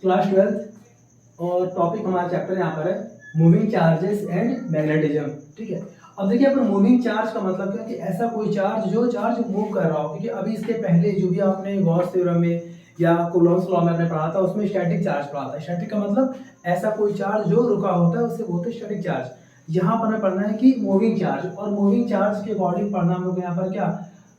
Class 12 और topic हमारा chapter यहाँ पर है मूविंग चार्जेस एंड मैग्नेटिज्म। ठीक है, अब देखिए अपन मूविंग चार्ज का मतलब क्या है कि ऐसा कोई चार्ज जो चार्ज मूव कर रहा हो। क्योंकि अभी इसके पहले जो भी आपने गॉस थ्योरम में या कूलॉम्स लॉ में आपने पढ़ा था उसमें स्टैटिक चार्ज पढ़ा था। स्टैटिक का मतलब ऐसा कोई चार्ज जो रुका होता है उसे बोलते हैं स्टैटिक चार्ज। यहाँ पर हमें पढ़ना है कि मूविंग चार्ज, और मूविंग चार्ज के अकॉर्डिंग पढ़ना हम लोग यहाँ पर क्या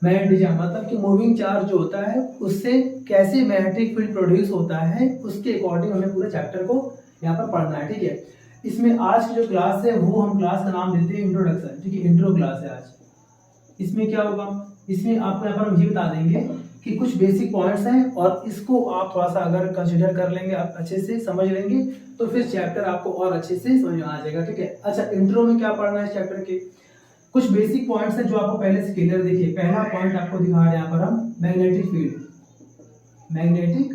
मैग्नेटिज्म, मतलब कि मूविंग चार्ज जो होता है उससे कैसे मैग्नेटिक फील्ड प्रोड्यूस होता है उसके अकॉर्डिंग हमें पूरे चैप्टर को यहाँ पर पढ़ना है। ठीक है, इसमें आज की जो क्लास है वो हम क्लास का नाम देते हैं इंट्रोडक्शन। ठीक है, इंट्रो क्लास है आज। इसमें क्या होगा, इसमें आपको यहाँ पर हम ये बता देंगे कि कुछ बेसिक पॉइंट्स हैं और इसको आप थोड़ा सा अगर कंसिडर कर लेंगे, आप अच्छे से समझ लेंगे तो फिर चैप्टर आपको और अच्छे से समझ में आ जाएगा। ठीक है, अच्छा इंट्रो में क्या पढ़ना है चैप्टर के कुछ बेसिक पॉइंट्स हैं जो आपको पहले से क्लियर दिखे। पहला पॉइंट आपको दिखा रहे हैं यहाँ पर हम मैग्नेटिक फील्ड। मैग्नेटिक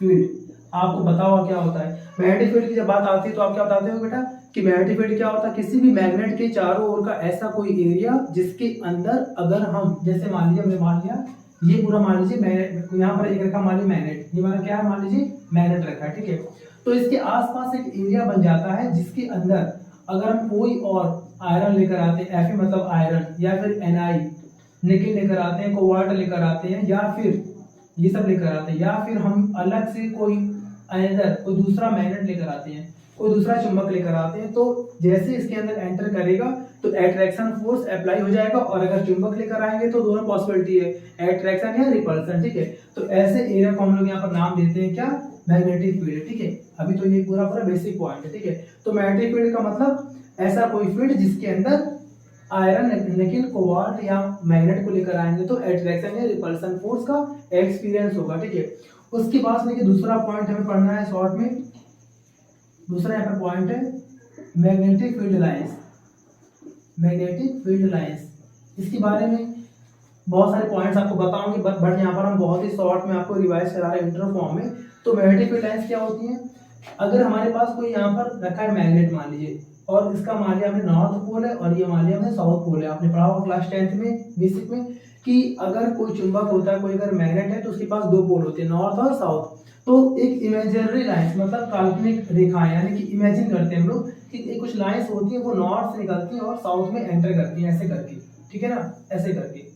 फील्ड आपको बताओ क्या होता है। मैग्नेटिक फील्ड की जब बात आती है तो आप क्या बताते हो बेटा कि मैग्नेटिक फील्ड क्या होता है, किसी भी मैग्नेट के चारों ओर का ऐसा कोई एरिया जिसके अंदर अगर हम जैसे मान लीजिए हमने मान लिया ये पूरा मान लीजिए मैग्नेट, यहाँ पर एक रखा मान लीजिए मैग्नेट, ये हमारा क्या है मान लीजिए मैग्नेट रखा है। ठीक है, तो इसके आसपास एक एरिया बन जाता है जिसके अंदर अगर हम कोई और आयरन लेकर आते हैं, Fe मतलब आयरन, या फिर Ni निकेल लेकर आते हैं, कोबाल्ट लेकर आते हैं, या फिर ये सब लेकर आते हैं, या फिर हम अलग से कोई कोई दूसरा मैग्नेट लेकर आते हैं, कोई दूसरा चुंबक लेकर आते हैं, तो जैसे इसके अंदर एंटर करेगा तो एट्रैक्शन फोर्स अप्लाई हो जाएगा। और अगर चुंबक लेकर आएंगे तो दोनों पॉसिबिलिटी है, एट्रैक्शन या रिपल्सन। ठीक है, तो ऐसे एरिया को हम लोग यहाँ पर नाम देते हैं क्या मैग्नेटिक फील्ड। ठीक है, अभी तो ये पूरा बेसिक पॉइंट है। ठीक है, तो मैग्नेटिक फील्ड का मतलब ऐसा कोई फील्ड जिसके अंदर आयरन, निकेल, कोबाल्ट या मैग्नेट को लेकर आएंगे तो एट्रैक्शन या रिपल्सन फोर्स का एक्सपीरियंस होगा। ठीक है, उसके बाद देखिए दूसरा पॉइंट हमें पढ़ना है शॉर्ट में। दूसरा यहाँ पर पॉइंट है magnetic field lines. Magnetic field lines, इसके बारे में बहुत सारे पॉइंट्स आपको बताऊंगी बट यहाँ पर हम बहुत ही शॉर्ट में आपको रिवाइज करा रहे हैं इंट्रो फॉर्म में। तो मैग्नेटिक फील्ड लाइंस क्या होती हैं, अगर हमारे पास कोई यहाँ पर रखा है मैग्नेट मान लीजिए, और इसका मान लिया हमने नॉर्थ पोल है और ये मान लिया हमने साउथ पोल है। आपने पढ़ा होगा क्लास 10th में बेसिक में कि अगर कोई चुंबक होता है, कोई अगर मैग्नेट है तो उसके पास दो पोल होते हैं, नॉर्थ और साउथ। तो एक इमेजिनरी लाइंस मतलब काल्पनिक रेखाएं, यानी कि इमेजिन करते हैं हम लोग कि एक कुछ लाइंस होती है वो नॉर्थ से निकलती है और साउथ में एंटर करती है, ऐसे करके। ठीक है ना, ऐसे करके,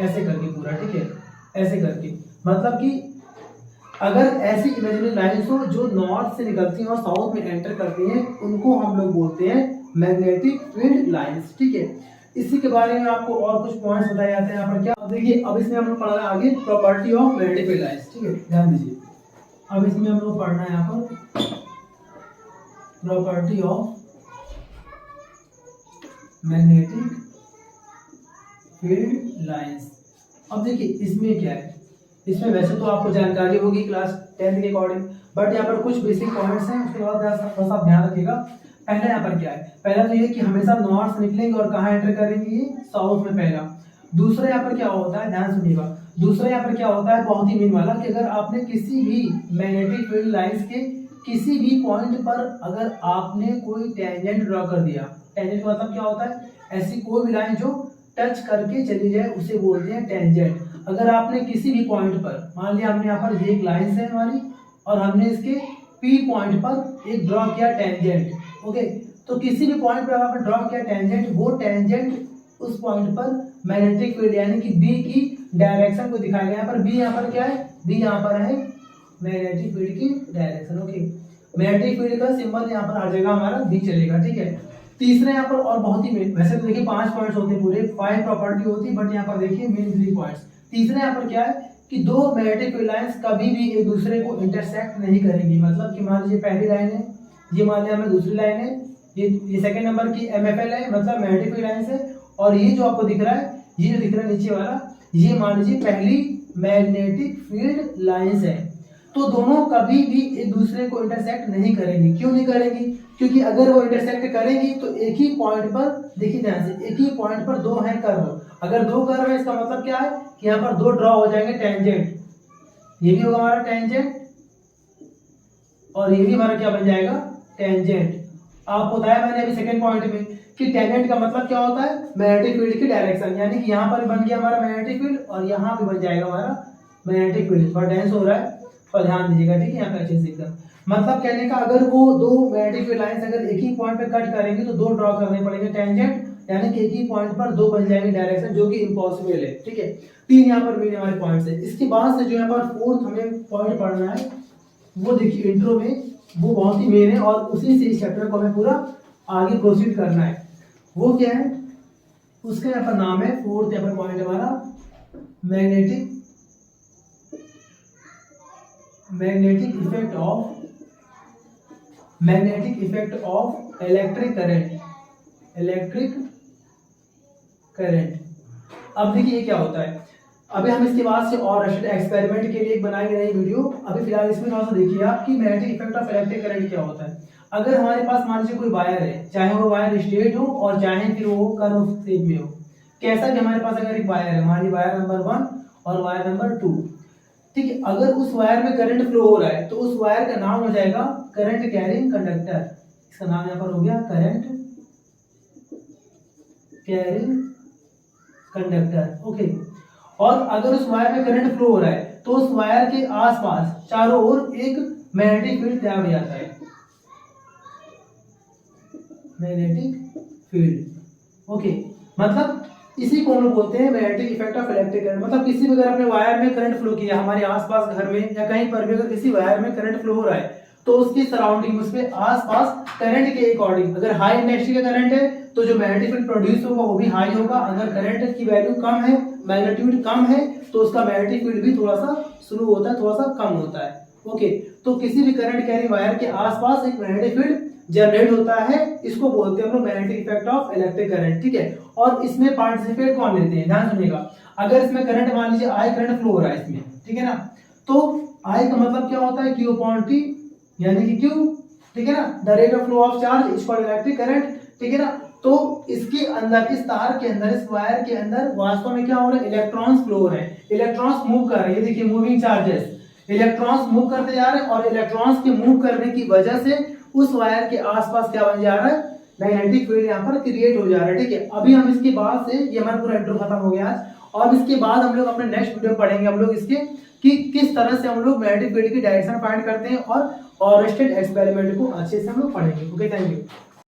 ऐसे करके पूरा। ठीक है, ऐसे करके मतलब कि अगर ऐसी इमेजिनरी लाइंस हो जो नॉर्थ से निकलती हैं और साउथ में एंटर करती हैं उनको हम लोग बोलते हैं मैग्नेटिक फील्ड लाइंस। ठीक है, इसी के बारे में आपको और कुछ पॉइंट्स बताए जाते हैं यहाँ पर। क्या अब देखिए, अब इसमें हम लोग पढ़ना है आगे property of magnetic field lines. ठीक है, ध्यान दीजिए, अब इसमें हम लोग पढ़ना है यहाँ पर property of magnetic field lines. अब देखिए इसमें क्या है, इसमें वैसे तो आपको जानकारी होगी क्लास 10th के अकॉर्डिंग, बट यहाँ पर कुछ बेसिक पॉइंट्स हैं, उसके बाद थोड़ा सा ध्यान रखिएगा। पहला यहाँ पर क्या है, पहला तो ये कि हमेशा नॉर्थ से निकलेंगे और कहाँ एंटर करेंगे, ये साउथ में पहला। दूसरा यहाँ पर क्या होता है, ध्यान सुनिएगा, दूसरा यहाँ पर क्या होता है बहुत ही मेन वाला कि अगर आपने किसी भी मैग्नेटिक फील्ड लाइंस के किसी भी पॉइंट पर अगर आपने कोई टेंजेंट ड्रॉ कर दिया, टेंजेंट का मतलब क्या होता है, ऐसी कोई भी लाइन जो टच करके चली जाए उसे बोलते हैं टेंजेंट। अगर आपने किसी भी पॉइंट पर मान लिया हमने यहाँ पर ये एक लाइन है हमारी और हमने इसके पी पॉइंट पर एक ड्रॉ किया टेंजेंट। ओके, तो किसी भी पॉइंट पर आपने ड्रॉ किया टेंजेंट, वो टेंजेंट उस पॉइंट पर मैग्नेटिक फील्ड यानी कि बी की डायरेक्शन को दिखाया गया। यहाँ पर बी, यहाँ पर क्या है, बी यहाँ पर है मैग्नेटिक फील्ड की डायरेक्शन। ओके, मैग्नेटिक फील्ड का सिंबल यहाँ पर हर जगह हमारा बी चलेगा। ठीक है, तीसरे यहाँ पर और बहुत ही वैसे तो देखिए 5 पॉइंट्स होते हैं पूरे, 5 प्रॉपर्टी होती है, बट यहाँ पर देखिए मेन 3 पॉइंट्स। तीसरे यहाँ पर क्या है कि दो मैग्नेटिक फील्ड लाइंस कभी भी एक दूसरे को इंटरसेक्ट नहीं करेंगी। मतलब कि मान लीजिए पहली लाइन है, ये मान लिया हमें दूसरी लाइन है, ये सेकंड नंबर की MFL है मतलब मैग्नेटिक फील्ड लाइंस है, और ये जो आपको दिख रहा है, ये जो दिख रहा है नीचे वाला, ये मान लीजिए पहली मैग्नेटिक फील्ड लाइंस है। तो दोनों कभी भी एक दूसरे को इंटरसेक्ट नहीं करेंगी। क्यों नहीं करेंगी, क्योंकि अगर वो इंटरसेक्ट करेंगी तो एक ही पॉइंट पर, देखिए ध्यान से, एक ही पॉइंट पर दो हैं कर्व। अगर दो कर्व है इसका मतलब क्या है कि यहाँ पर दो ड्रॉ हो जाएंगे टेंजेंट, ये भी होगा हमारा टेंजेंट और ये भी हमारा क्या बन जाएगा टेंजेंट। आपको बताया मैंने अभी सेकंड पॉइंट में कि टेंजेंट का मतलब क्या होता है, मैग्नेटिक फील्ड की डायरेक्शन, यानी कि यहाँ पर बन गया हमारा मैग्नेटिक फील्ड और यहाँ भी बन जाएगा हमारा मैग्नेटिक फील्ड। थोड़ा टेंस हो रहा है तो ध्यान दीजिएगा, ठीक है, यहाँ पे अच्छे से एकदम। मतलब कहने का अगर वो दो मैग्नेटिक फील्ड लाइंस अगर एक ही पॉइंट पे कट करेंगे तो दो ड्रॉ करने पड़ेंगे टेंजेंट, यानी कि एक ही पॉइंट पर दो बन जाएंगे डायरेक्शन, जो कि इम्पॉसिबल है, ठीक है। तीन यहाँ पर मेन हमारे पॉइंट्स है। इसके बाद से जो यहाँ पर फोर्थ हमें पॉइंट पढ़ना है, वो देखिए इंट्रो में वो बहुत ही मेन है और उसी से इस चैप्टर को हमें पूरा आगे प्रोसीड करना है। वो क्या है, उसका यहाँ पर नाम है, फोर्थ यहाँ पर पॉइंट हमारा magnetic effect of electric current. अब देखिए क्या होता है, अभी हम इसके बाद से और एक्सपेरिमेंट के लिए एक बनाएंगे नई वीडियो। अभी फिलहाल इसमें थोड़ा सा देखिए आप कि magnetic effect of electric current क्या होता है। अगर हमारे पास मान लीजिए कोई वायर है, चाहे वो वायर स्ट्रेट हो और चाहे फिर वो कर्व शेप में हो, कैसा कि हमारे पास अगर एक वायर है, मान लीजिए वायर नंबर 1 और वायर नंबर 2, ठीक है। अगर उस वायर में करंट फ्लो हो रहा है तो उस वायर का नाम हो जाएगा करंट कैरिंग कंडक्टर। इसका नाम यहाँ पर हो गया करंट कैरिंग कंडक्टर, ओके। और अगर उस वायर में करंट फ्लो हो रहा है तो उस वायर के आसपास चारों ओर एक मैग्नेटिक फील्ड तैयार हो जाता है, मैग्नेटिक फील्ड, ओके। मतलब इसी को हम लोग बोलते हैं magnetic effect of electric current. मतलब किसी भी अगर आपने वायर में करंट फ्लो किया, हमारे आसपास घर में या कहीं पर भी अगर किसी वायर में करंट फ्लो हो रहा है तो उसकी सराउंडिंग, उसके आसपास करंट के अकॉर्डिंग, अगर हाई इंटेंसिटी का करंट है तो जो मैग्नेटिक फील्ड प्रोड्यूस होगा वो भी हाई होगा। अगर करंट की वैल्यू कम है, मैग्नीट्यूड कम है, तो उसका मैग्नेटिक फील्ड भी थोड़ा सा स्लो होता है, थोड़ा सा कम होता है, ओके। तो किसी भी करंट कैरिंग वायर के आसपास एक मैग्नेटिक फील्ड जनरेट होता है, इसको बोलते हैं हम लोग magnetic effect of electric current, ठीक है। और इसमें पार्टिसिपेट कौन लेते हैं, ध्यान सुनिएगा। अगर इसमें करंट मान लीजिए आई करंट फ्लो हो रहा है इसमें, ठीक है ना, तो आई का मतलब क्या होता है, क्यू अपॉन टी, यानी कि क्यू, ठीक है ना, the rate of flow of charge is called electric current, ठीक है ना। तो इसके अंदर, इस तार के अंदर, इस वायर के अंदर वास्तव में क्या हो रहा है, इलेक्ट्रॉन्स फ्लो हो रहे हैं, इलेक्ट्रॉन्स मूव कर रहे हैं। ये देखिए मूविंग चार्जेस, इलेक्ट्रॉन्स मूव करते जा रहे हैं और इलेक्ट्रॉन्स के मूव करने की वजह से उस वायर के आसपास क्या बन जा रहा है, मैग्नेटिक फील्ड यहाँ पर क्रिएट हो जा रहा है, ठीक है। अभी हम इसके बाद से, ये हमारा पूरा इंट्रो खत्म हो गया आज, और इसके बाद हम लोग अपने नेक्स्ट वीडियो में पढ़ेंगे हम लोग इसके कि किस तरह से हम लोग मैग्नेटिक फील्ड की डायरेक्शन फाइंड करते हैं और ओरस्टेड एक्सपेरिमेंट को अच्छे से हम लोग पढ़ेंगे, ओके। Thank you.